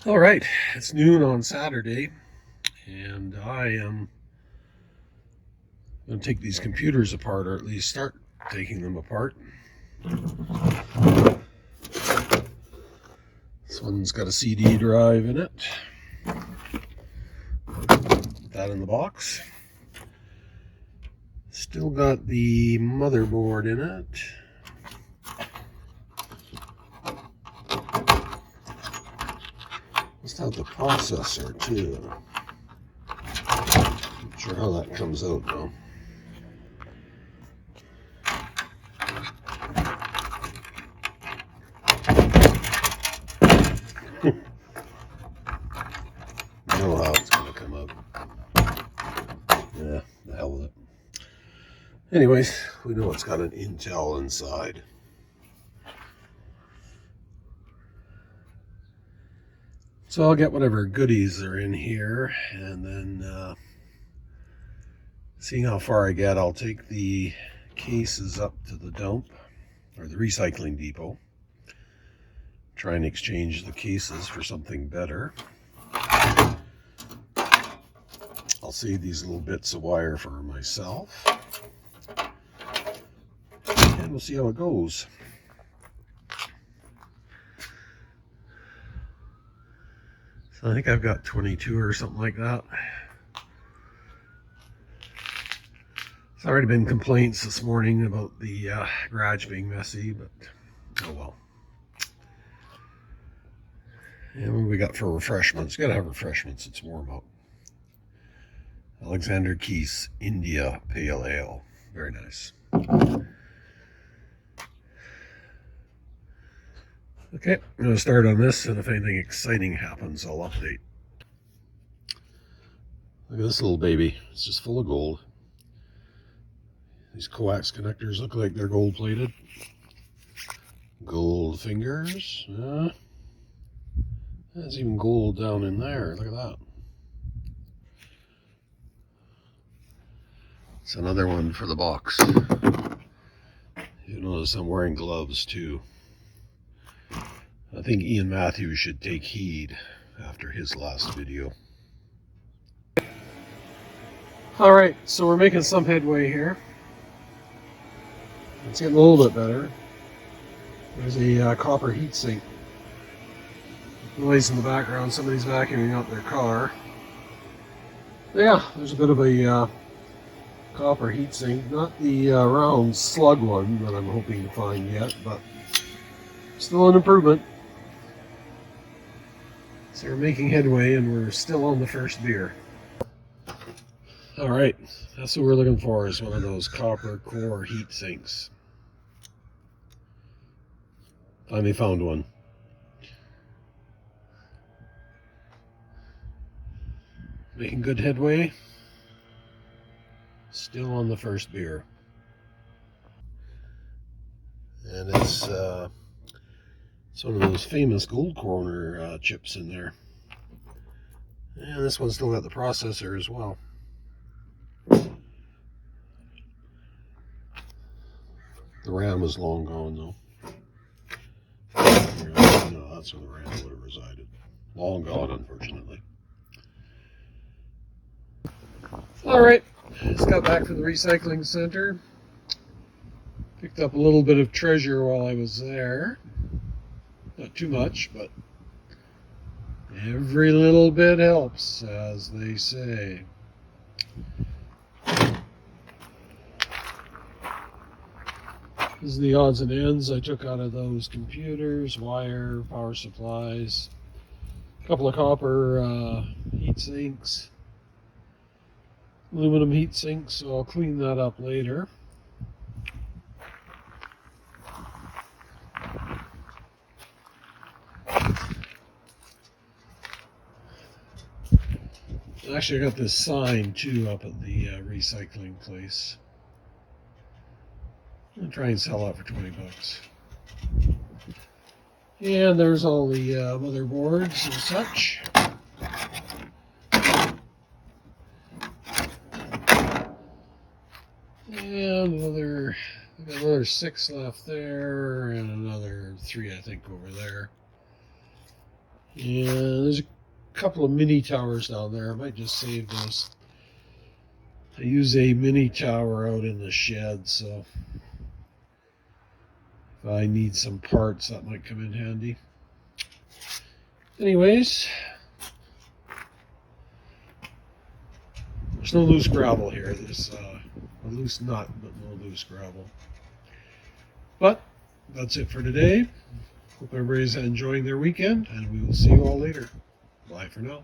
All right, it's noon on Saturday, and I am going to take these computers apart, or at least start taking them apart. This one's got a CD drive in it. Put that in the box. Still got the motherboard in it. Must have the processor too. Not sure how that comes out though. Know how it's going to come out. Yeah, the hell with it. Anyways, we know it's got an Intel inside. So I'll get whatever goodies are in here, and then seeing how far I get, I'll take the cases up to the dump, or the recycling depot. Try and exchange the cases for something better. I'll save these little bits of wire for myself. And we'll see how it goes. So I think I've got 22 or something like that. There's already been complaints this morning about the garage being messy, but oh well. And what we got for refreshments? Gotta have refreshments, it's warm out. Alexander Keith's India Pale Ale. Very nice. Okay, I'm going to start on this, and if anything exciting happens, I'll update. Look at this little baby. It's just full of gold. These coax connectors look like they're gold plated. Gold fingers. There's even gold down in there. Look at that. It's another one for the box. You notice I'm wearing gloves too. I think Ian Matthews should take heed after his last video. Alright, so we're making some headway here. It's getting a little bit better. There's a copper heatsink. Noise in the background, somebody's vacuuming out their car. Yeah, there's a bit of a copper heatsink. Not the round slug one that I'm hoping to find yet, but still an improvement. So we're making headway, and we're still on the first beer. Alright, that's what we're looking for, is one of those copper core heat sinks. Finally found one. Making good headway. Still on the first beer. And it's one of those famous gold corner chips in there. And this one's still got the processor as well. The RAM was long gone though. No, that's where the RAM would have resided. Long gone, unfortunately. Alright, just got back from the recycling center. Picked up a little bit of treasure while I was there. Not too much, but every little bit helps, as they say. This is the odds and ends I took out of those computers, wire, power supplies, a couple of copper heat sinks, aluminum heat sinks, so I'll clean that up later. Actually, I got this sign too up at the recycling place. I'll try and sell that for 20 bucks. And there's all the motherboards and such. And we've got another 6 left there, and another 3, I think, over there. Yeah, there's a couple of mini towers down there. I might just save those. I use a mini tower out in the shed, so if I need some parts, that might come in handy. Anyways, there's no loose gravel here. There's a loose nut, but no loose gravel. But that's it for today. Hope everybody's enjoying their weekend, and we will see you all later. Bye for now.